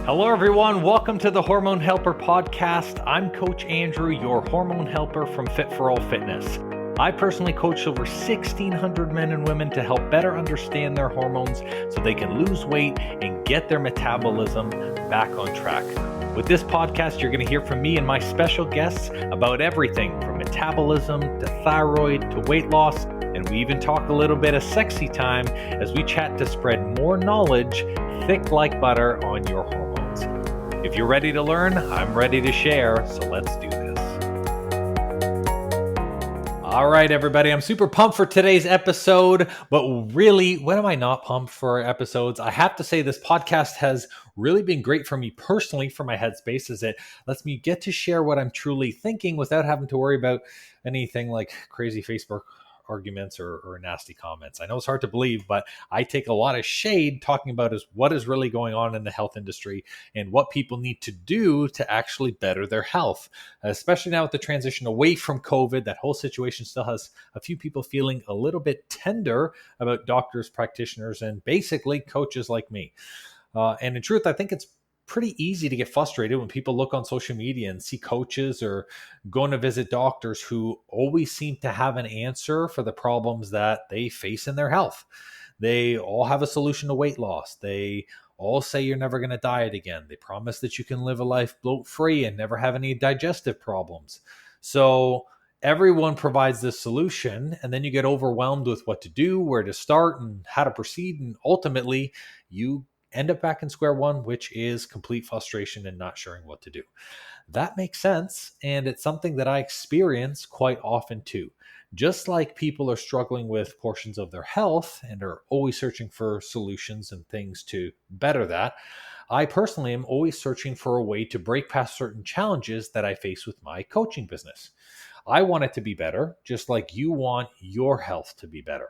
Hello, everyone. Welcome to the Hormone Helper podcast. I'm Coach Andrew, your hormone helper from Fit for All Fitness. I personally coach over 1,600 men and women to help better understand their hormones so they can lose weight and get their metabolism back on track. With this podcast, you're going to hear from me and my special guests about everything from metabolism to thyroid to weight loss. And we even talk a little bit of sexy time as we chat to spread more knowledge thick like butter on your hormones. If you're ready to learn, I'm ready to share, so let's do this. All right, everybody, I'm super pumped for today's episode, but really, when am I not pumped for episodes? I have to say this podcast has really been great for me personally, for my headspace, as it lets me get to share what I'm truly thinking without having to worry about anything like crazy Facebook arguments or nasty comments. I know it's hard to believe, but I take a lot of shade talking about what is really going on in the health industry and what people need to do to actually better their health, especially now with the transition away from COVID. That whole situation still has a few people feeling a little bit tender about doctors, practitioners, and basically coaches like me. And in truth, I think it's pretty easy to get frustrated when people look on social media and see coaches or going to visit doctors who always seem to have an answer for the problems that they face in their health. They all have a solution to weight loss. They all say you're never going to diet again. They promise that you can live a life bloat-free and never have any digestive problems. So everyone provides this solution, and then you get overwhelmed with what to do, where to start, and how to proceed. And ultimately, you end up back in square one, which is complete frustration and not sure what to do. That makes sense. And it's something that I experience quite often too. Just like people are struggling with portions of their health and are always searching for solutions and things to better that, I personally am always searching for a way to break past certain challenges that I face with my coaching business. I want it to be better, just like you want your health to be better.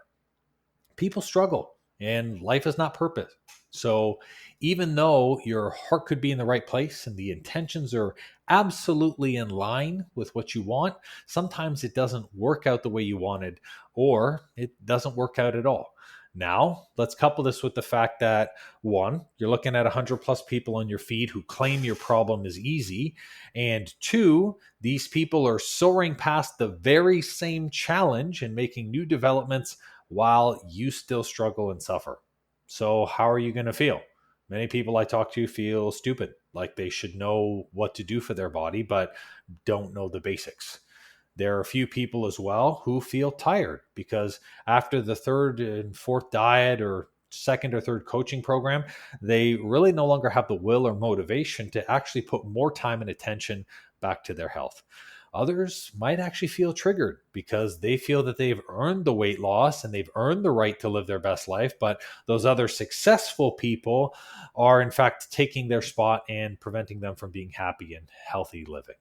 People struggle and life is not perfect. So even though your heart could be in the right place and the intentions are absolutely in line with what you want, sometimes it doesn't work out the way you wanted, or it doesn't work out at all. Now, let's couple this with the fact that one, you're looking at 100 plus people on your feed who claim your problem is easy. And two, these people are soaring past the very same challenge and making new developments while you still struggle and suffer. So how are you going to feel? Many people I talk to feel stupid, like they should know what to do for their body, but don't know the basics. There are a few people as well who feel tired because after the third and fourth diet or second or third coaching program, they really no longer have the will or motivation to actually put more time and attention back to their health. Others might actually feel triggered because they feel that they've earned the weight loss and they've earned the right to live their best life, but those other successful people are in fact taking their spot and preventing them from being happy and healthy living.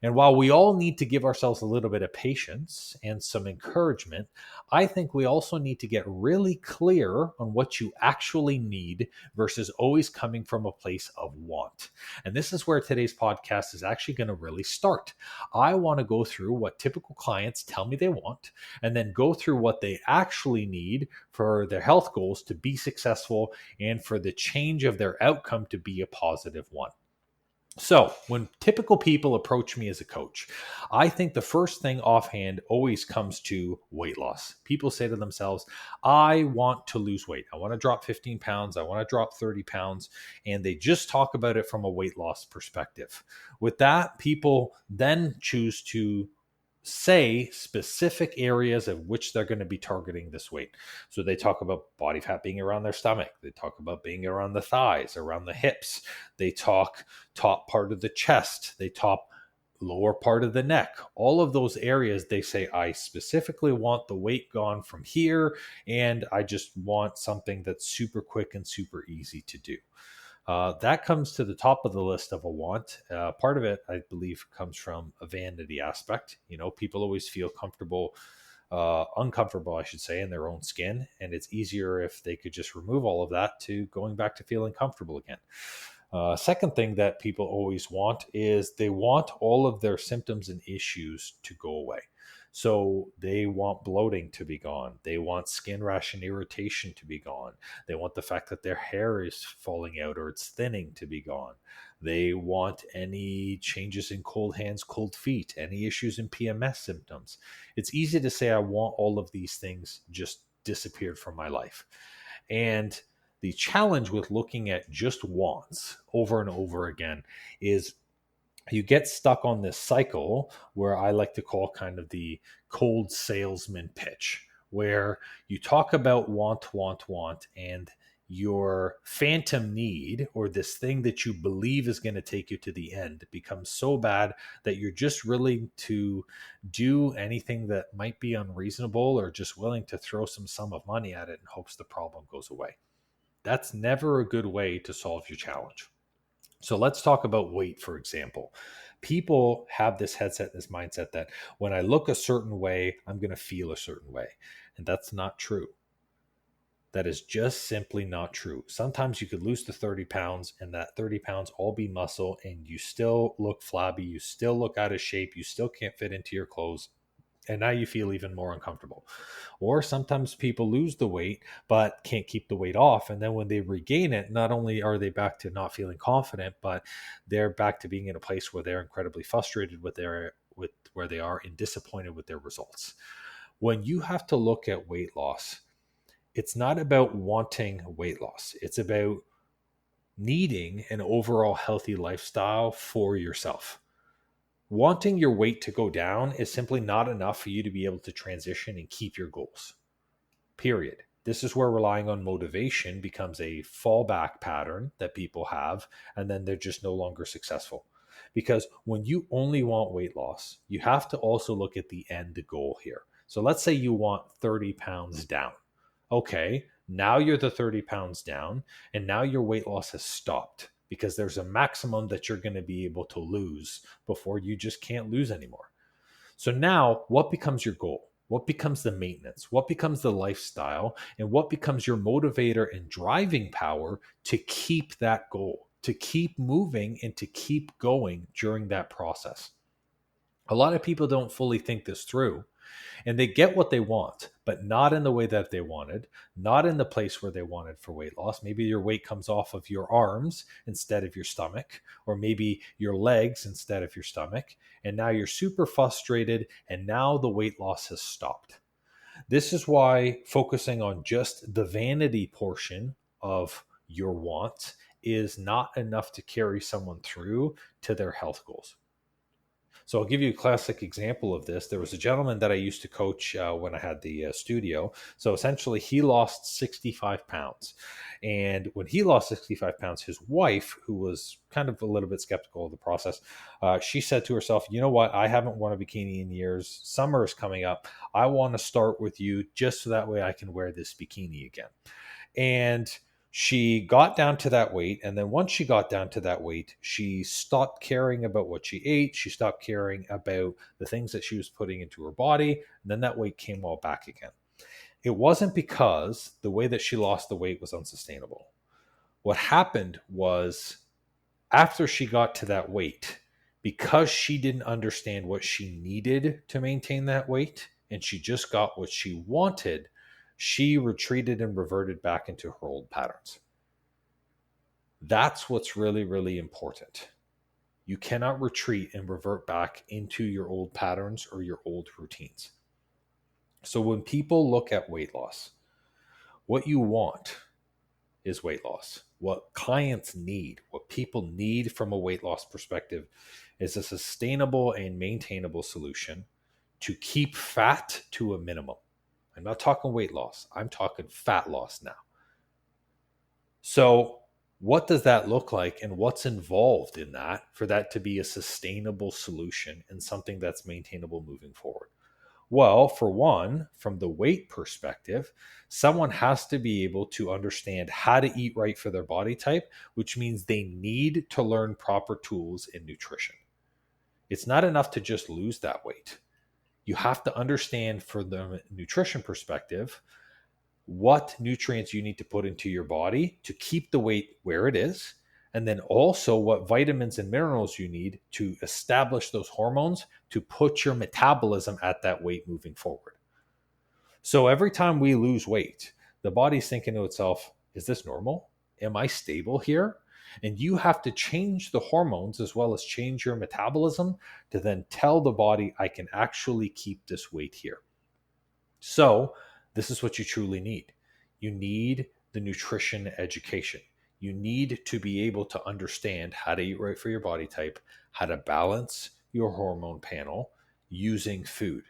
And while we all need to give ourselves a little bit of patience and some encouragement, I think we also need to get really clear on what you actually need versus always coming from a place of want. And this is where today's podcast is actually going to really start. I want to go through what typical clients tell me they want, and then go through what they actually need for their health goals to be successful and for the change of their outcome to be a positive one. So when typical people approach me as a coach, I think the first thing offhand always comes to weight loss. People say to themselves, I want to lose weight. I want to drop 15 pounds. I want to drop 30 pounds. And they just talk about it from a weight loss perspective. With that, people then choose to say specific areas of which they're going to be targeting this weight. So they talk about body fat being around their stomach. They talk about being around the thighs, around the hips. They talk top part of the chest. They talk lower part of the neck. All of those areas, they say, I specifically want the weight gone from here, and I just want something that's super quick and super easy to do. That comes to the top of the list of a want. Part of it, I believe, comes from a vanity aspect. You know, people always feel uncomfortable, I should say, in their own skin. And it's easier if they could just remove all of that to going back to feeling comfortable again. Second thing that people always want is they want all of their symptoms and issues to go away. So they want bloating to be gone. They want skin rash and irritation to be gone. They want the fact that their hair is falling out or it's thinning to be gone. They want any changes in cold hands, cold feet, any issues in PMS symptoms. It's easy to say I want all of these things just disappeared from my life. And the challenge with looking at just wants over and over again is you get stuck on this cycle where I like to call kind of the cold salesman pitch, where you talk about want, and your phantom need or this thing that you believe is going to take you to the end becomes so bad that you're just willing to do anything that might be unreasonable or just willing to throw some sum of money at it in hopes the problem goes away. That's never a good way to solve your challenge. So let's talk about weight, for example. People have this headset, this mindset that when I look a certain way, I'm going to feel a certain way. And that's not true. That is just simply not true. Sometimes you could lose the 30 pounds and that 30 pounds all be muscle and you still look flabby. You still look out of shape. You still can't fit into your clothes. And now you feel even more uncomfortable. Or sometimes people lose the weight but can't keep the weight off, and then when they regain it, not only are they back to not feeling confident, but they're back to being in a place where they're incredibly frustrated with where they are and disappointed with their results. When you have to look at weight loss, it's not about wanting weight loss. It's about needing an overall healthy lifestyle for yourself. Wanting your weight to go down is simply not enough for you to be able to transition and keep your goals. Period. This is where relying on motivation becomes a fallback pattern that people have, and then they're just no longer successful. Because when you only want weight loss, you have to also look at the end goal here. So let's say you want 30 pounds down. Okay, now you're the 30 pounds down, and now your weight loss has stopped, because there's a maximum that you're going to be able to lose before you just can't lose anymore. So now what becomes your goal? What becomes the maintenance? What becomes the lifestyle? And what becomes your motivator and driving power to keep that goal, to keep moving and to keep going during that process? A lot of people don't fully think this through. And they get what they want, but not in the way that they wanted, not in the place where they wanted for weight loss. Maybe your weight comes off of your arms instead of your stomach, or maybe your legs instead of your stomach. And now you're super frustrated, and now the weight loss has stopped. This is why focusing on just the vanity portion of your want is not enough to carry someone through to their health goals. So I'll give you a classic example of this. There was a gentleman that I used to coach when I had the studio. So essentially, he lost 65 pounds. And when he lost 65 pounds, his wife, who was kind of a little bit skeptical of the process, she said to herself, you know what? I haven't worn a bikini in years. Summer is coming up. I want to start with you just so that way I can wear this bikini again. And she got down to that weight. And then once she got down to that weight, she stopped caring about what she ate. She stopped caring about the things that she was putting into her body. And then that weight came all back again. It wasn't because the way that she lost the weight was unsustainable. What happened was, after she got to that weight, because she didn't understand what she needed to maintain that weight, and she just got what she wanted, she retreated and reverted back into her old patterns. That's what's really, really important. You cannot retreat and revert back into your old patterns or your old routines. So when people look at weight loss, what you want is weight loss. What clients need, what people need from a weight loss perspective, is a sustainable and maintainable solution to keep fat to a minimum. I'm not talking weight loss. I'm talking fat loss now. So what does that look like, and what's involved in that for that to be a sustainable solution and something that's maintainable moving forward? Well, for one, from the weight perspective, someone has to be able to understand how to eat right for their body type, which means they need to learn proper tools in nutrition. It's not enough to just lose that weight. You have to understand, from the nutrition perspective, what nutrients you need to put into your body to keep the weight where it is, and then also what vitamins and minerals you need to establish those hormones to put your metabolism at that weight moving forward. So every time we lose weight, the body's thinking to itself, is this normal? Am I stable here? And you have to change the hormones as well as change your metabolism to then tell the body, I can actually keep this weight here. So this is what you truly need. You need the nutrition education. You need to be able to understand how to eat right for your body type, how to balance your hormone panel using food.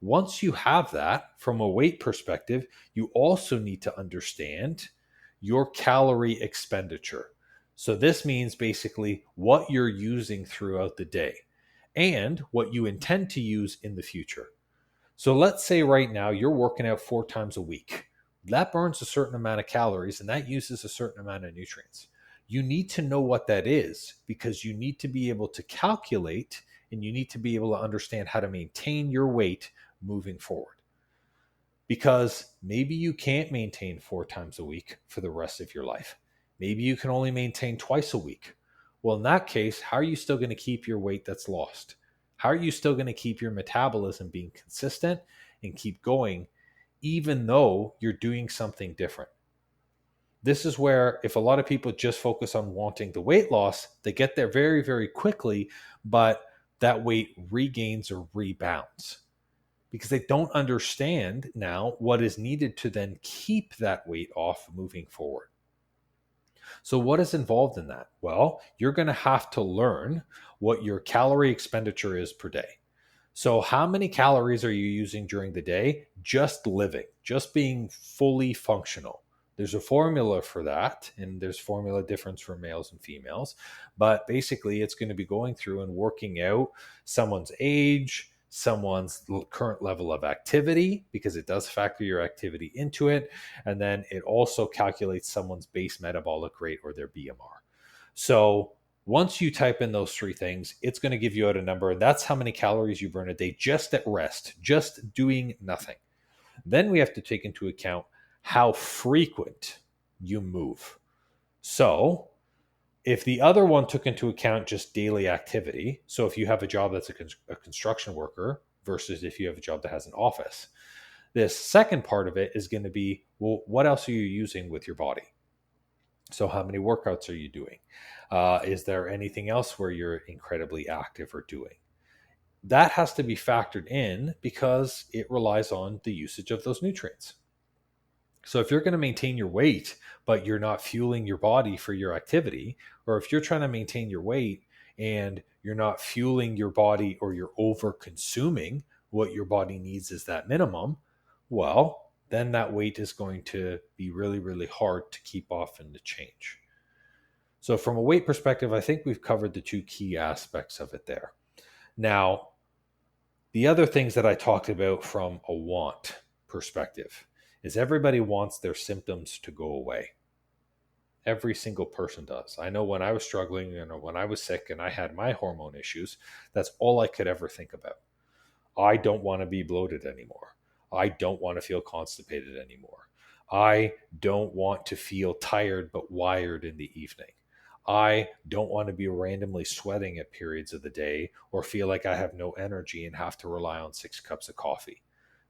Once you have that from a weight perspective, you also need to understand your calorie expenditure. So this means basically what you're using throughout the day and what you intend to use in the future. So let's say right now you're working out 4 times a week. That burns a certain amount of calories and that uses a certain amount of nutrients. You need to know what that is because you need to be able to calculate and you need to be able to understand how to maintain your weight moving forward. Because maybe you can't maintain 4 times a week for the rest of your life. Maybe you can only maintain twice a week. Well, in that case, how are you still going to keep your weight that's lost? How are you still going to keep your metabolism being consistent and keep going, even though you're doing something different? This is where if a lot of people just focus on wanting the weight loss, they get there very, very quickly, but that weight regains or rebounds because they don't understand now what is needed to then keep that weight off moving forward. So what is involved in that? Well, you're going to have to learn what your calorie expenditure is per day. So how many calories are you using during the day? Just living, just being fully functional. There's a formula for that, and there's formula difference for males and females. But basically, it's going to be going through and working out someone's age, someone's current level of activity, because it does factor your activity into it. And then it also calculates someone's base metabolic rate or their BMR. So once you type in those 3 things, it's going to give you out a number. And that's how many calories you burn a day just at rest, just doing nothing. Then we have to take into account how frequent you move. So if the other one took into account just daily activity, so if you have a job that's a construction worker versus if you have a job that has an office, this second part of it is going to be, well, what else are you using with your body? So how many workouts are you doing? Is there anything else where you're incredibly active or doing? That has to be factored in because it relies on the usage of those nutrients. So if you're going to maintain your weight, but you're not fueling your body for your activity, or if you're trying to maintain your weight and you're not fueling your body or you're over consuming what your body needs as that minimum, well, then that weight is going to be really, really hard to keep off and to change. So from a weight perspective, I think we've covered the 2 key aspects of it there. Now, the other things that I talked about from a want perspective is everybody wants their symptoms to go away. Every single person does. I know when I was struggling, when I was sick and I had my hormone issues, that's all I could ever think about. I don't want to be bloated anymore. I don't want to feel constipated anymore. I don't want to feel tired but wired in the evening. I don't want to be randomly sweating at periods of the day or feel like I have no energy and have to rely on 6 cups of coffee.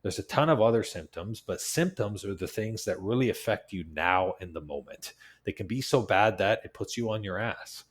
There's a ton of other symptoms, but symptoms are the things that really affect you now in the moment. They can be so bad that it puts you on your ass.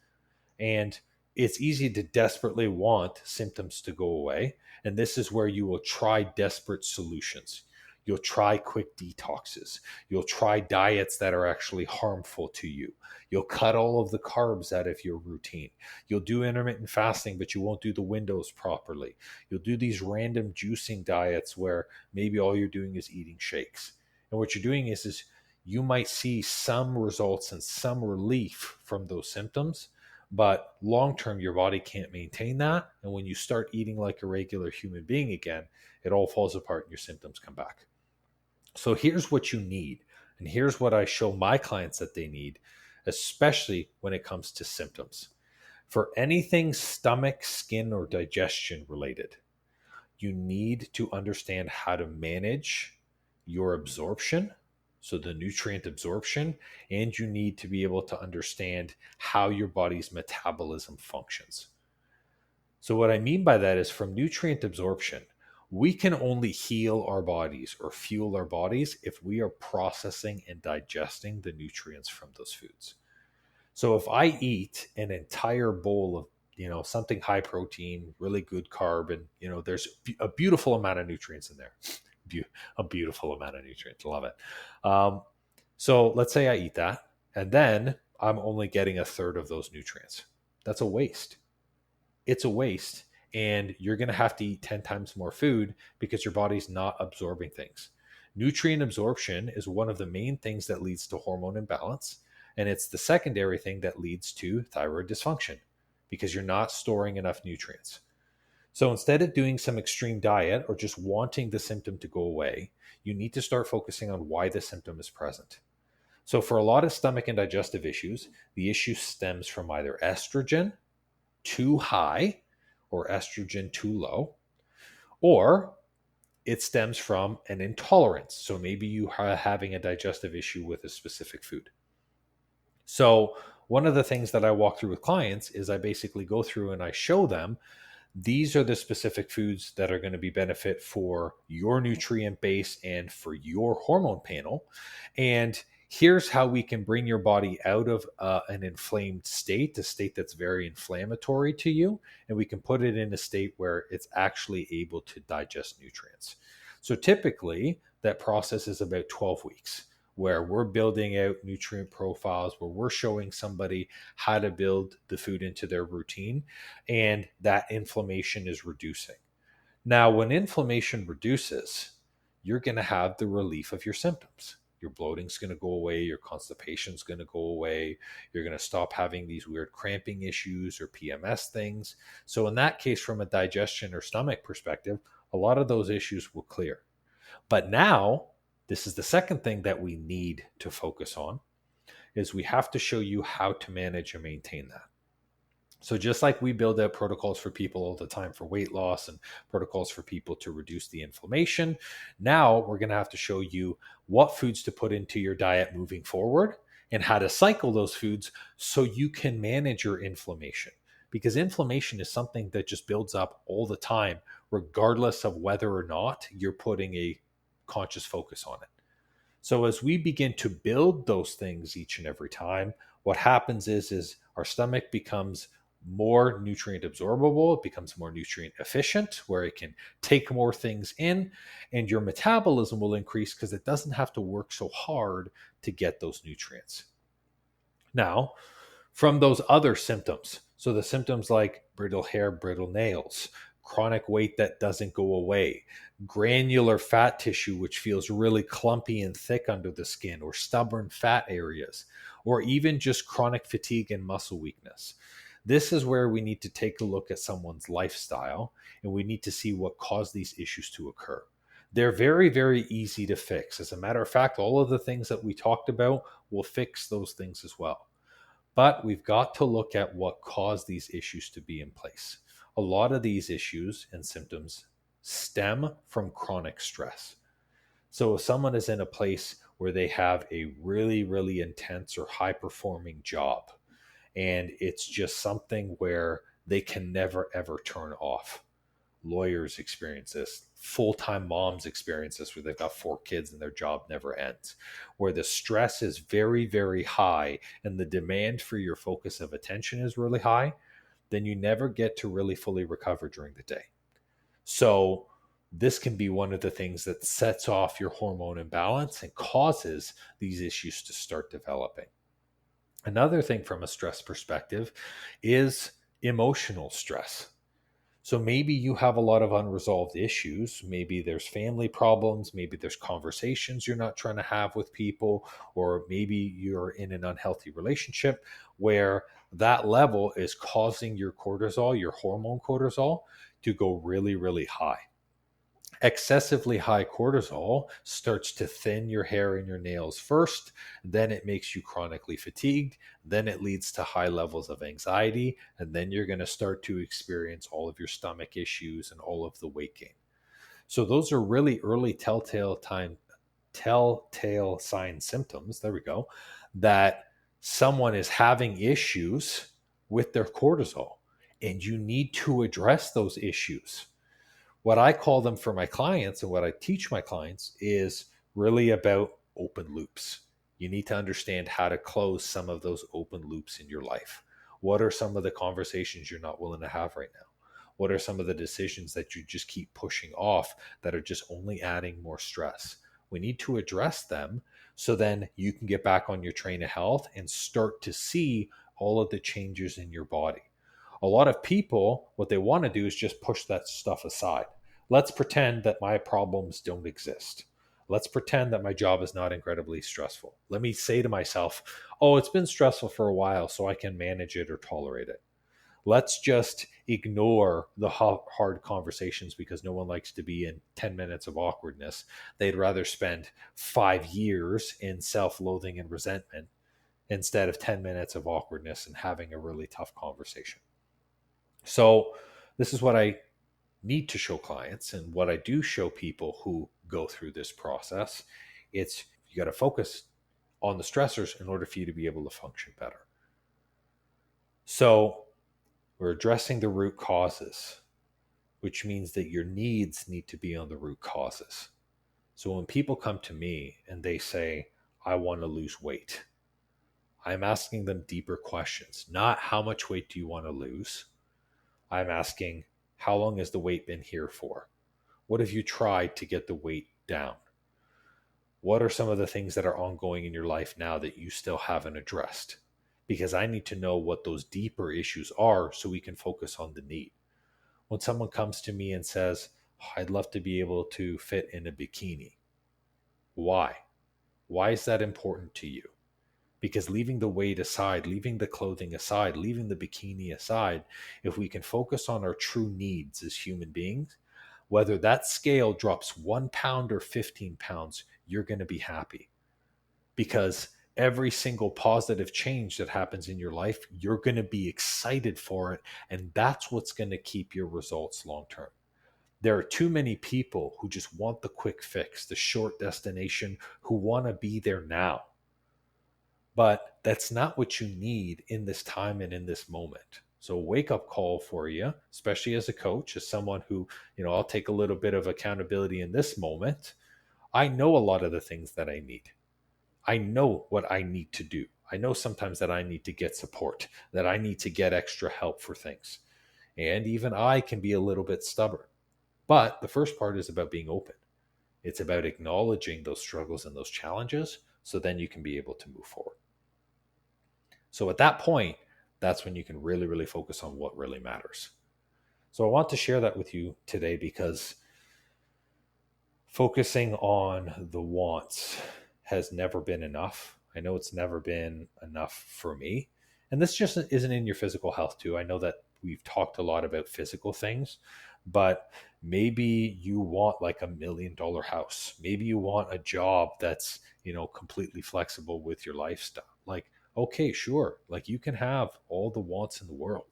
And it's easy to desperately want symptoms to go away. And this is where you will try desperate solutions. You'll try quick detoxes. You'll try diets that are actually harmful to you. You'll cut all of the carbs out of your routine. You'll do intermittent fasting, but you won't do the windows properly. You'll do these random juicing diets where maybe all you're doing is eating shakes. And what you're doing is you might see some results and some relief from those symptoms, but long-term, your body can't maintain that. And when you start eating like a regular human being again, it all falls apart and your symptoms come back. So here's what you need. And here's what I show my clients that they need, especially when it comes to symptoms. For anything stomach, skin, or digestion related, you need to understand how to manage your absorption so the nutrient absorption, and you need to be able to understand how your body's metabolism functions. So, what I mean by that is from nutrient absorption, we can only heal our bodies or fuel our bodies if we are processing and digesting the nutrients from those foods. So, if I eat an entire bowl of something high protein, really good carb, and there's a beautiful amount of nutrients in there, a beautiful amount of nutrients, love it. So let's say I eat that, and then I'm only getting a third of those nutrients. That's a waste. It's a waste, and you're going to have to eat 10 times more food because your body's not absorbing things. Nutrient absorption is one of the main things that leads to hormone imbalance, and it's the secondary thing that leads to thyroid dysfunction because you're not storing enough nutrients. So instead of doing some extreme diet or just wanting the symptom to go away, you need to start focusing on why the symptom is present. So for a lot of stomach and digestive issues, the issue stems from either estrogen too high or estrogen too low, or it stems from an intolerance. So maybe you are having a digestive issue with a specific food. So one of the things that I walk through with clients is I basically go through and I show them these are the specific foods that are going to be benefit for your nutrient base and for your hormone panel. And here's how we can bring your body out of an inflamed state, a state that's very inflammatory to you, and we can put it in a state where it's actually able to digest nutrients. So typically that process is about 12 weeks, where we're building out nutrient profiles, where we're showing somebody how to build the food into their routine, and that inflammation is reducing. Now, when inflammation reduces, you're going to have the relief of your symptoms. Your bloating's going to go away, your constipation's going to go away, you're going to stop having these weird cramping issues or PMS things. So in that case, from a digestion or stomach perspective, a lot of those issues will clear. But now, this is the second thing that we need to focus on, is we have to show you how to manage and maintain that. So just like we build out protocols for people all the time for weight loss and protocols for people to reduce the inflammation, now we're going to have to show you what foods to put into your diet moving forward and how to cycle those foods so you can manage your inflammation. Because inflammation is something that just builds up all the time, regardless of whether or not you're putting a conscious focus on it. So as we begin to build those things each and every time, what happens is our stomach becomes more nutrient absorbable, it becomes more nutrient efficient, where it can take more things in, and your metabolism will increase because it doesn't have to work so hard to get those nutrients. Now, from those other symptoms, so the symptoms like brittle hair, brittle nails, chronic weight that doesn't go away, granular fat tissue which feels really clumpy and thick under the skin, or stubborn fat areas, or even just chronic fatigue and muscle weakness. This is where we need to take a look at someone's lifestyle, and we need to see what caused these issues to occur. They're very, very easy to fix. As a matter of fact, all of the things that we talked about will fix those things as well. But we've got to look at what caused these issues to be in place. A lot of these issues and symptoms stem from chronic stress. So if someone is in a place where they have a really, really intense or high performing job, and it's just something where they can never, ever turn off. Lawyers experience this. Full-time moms experience this, where they've got 4 kids and their job never ends, where the stress is very, very high and the demand for your focus of attention is really high. Then you never get to really fully recover during the day. So this can be one of the things that sets off your hormone imbalance and causes these issues to start developing. Another thing from a stress perspective is emotional stress. So maybe you have a lot of unresolved issues. Maybe there's family problems. Maybe there's conversations you're not trying to have with people, or maybe you're in an unhealthy relationship where that level is causing your cortisol, your hormone cortisol, to go really, really high. Excessively high cortisol starts to thin your hair and your nails first, then it makes you chronically fatigued, then it leads to high levels of anxiety, and then you're going to start to experience all of your stomach issues and all of the weight gain. So those are really early telltale telltale sign symptoms, there we go, that someone is having issues with their cortisol, and you need to address those issues. What I call them for my clients and what I teach my clients is really about open loops. You need to understand how to close some of those open loops in your life. What are some of the conversations you're not willing to have right now? What are some of the decisions that you just keep pushing off that are just only adding more stress? We need to address them so then you can get back on your train of health and start to see all of the changes in your body. A lot of people, what they want to do is just push that stuff aside. Let's pretend that my problems don't exist. Let's pretend that my job is not incredibly stressful. Let me say to myself, oh, it's been stressful for a while, so I can manage it or tolerate it. Let's just ignore the hard conversations because no one likes to be in 10 minutes of awkwardness. They'd rather spend 5 years in self-loathing and resentment instead of 10 minutes of awkwardness and having a really tough conversation. So this is what I need to show clients, and what I do show people who go through this process. It's you got to focus on the stressors in order for you to be able to function better. So we're addressing the root causes, which means that your needs need to be on the root causes. So when people come to me and they say, I want to lose weight, I'm asking them deeper questions. Not how much weight do you want to lose? I'm asking, how long has the weight been here for? What have you tried to get the weight down? What are some of the things that are ongoing in your life now that you still haven't addressed? Because I need to know what those deeper issues are so we can focus on the need. When someone comes to me and says, I'd love to be able to fit in a bikini. Why? Why is that important to you? Because leaving the weight aside, leaving the clothing aside, leaving the bikini aside, if we can focus on our true needs as human beings, whether that scale drops 1 pound or 15 pounds, you're going to be happy. Because every single positive change that happens in your life, you're going to be excited for it. And that's what's going to keep your results long term. There are too many people who just want the quick fix, the short destination, who want to be there now. But that's not what you need in this time and in this moment. So a wake-up call for you, especially as a coach, as someone who, I'll take a little bit of accountability in this moment. I know a lot of the things that I need. I know what I need to do. I know sometimes that I need to get support, that I need to get extra help for things. And even I can be a little bit stubborn. But the first part is about being open. It's about acknowledging those struggles and those challenges so then you can be able to move forward. So at that point, that's when you can really, really focus on what really matters. So I want to share that with you today because focusing on the wants has never been enough. I know it's never been enough for me. And this just isn't in your physical health too. I know that we've talked a lot about physical things, but maybe you want like $1 million house. Maybe you want a job that's, completely flexible with your lifestyle. Okay, sure. You can have all the wants in the world,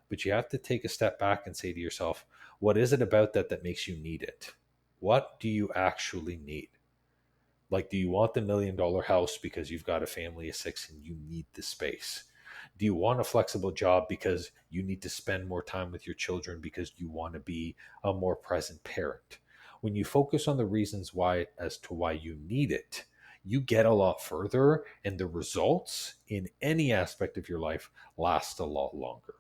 but you have to take a step back and say to yourself, what is it about that makes you need it? What do you actually need? Do you want the $1 million house because you've got a family of 6 and you need the space? Do you want a flexible job because you need to spend more time with your children because you want to be a more present parent? When you focus on the reasons why as to why you need it, you get a lot further, and the results in any aspect of your life last a lot longer.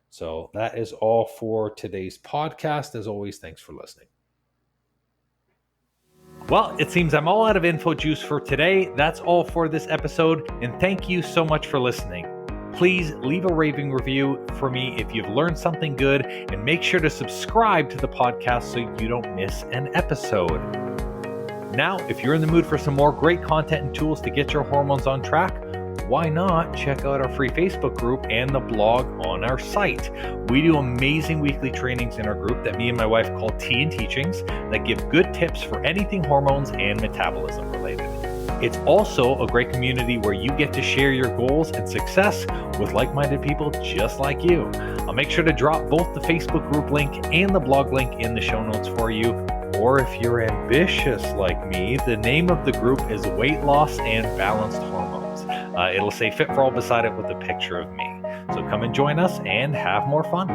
So that is all for today's podcast. As always, thanks for listening. Well, it seems I'm all out of info juice for today. That's all for this episode, and thank you so much for listening. Please leave a raving review for me if you've learned something good, and make sure to subscribe to the podcast so you don't miss an episode. Now, if you're in the mood for some more great content and tools to get your hormones on track, why not check out our free Facebook group and the blog on our site? We do amazing weekly trainings in our group that me and my wife call Tea and Teachings that give good tips for anything hormones and metabolism related. It's also a great community where you get to share your goals and success with like-minded people just like you. I'll make sure to drop both the Facebook group link and the blog link in the show notes for you. Or if you're ambitious like me, the name of the group is Weight Loss and Balanced Hormones. It'll say Fit for All beside it with a picture of me. So come and join us and have more fun.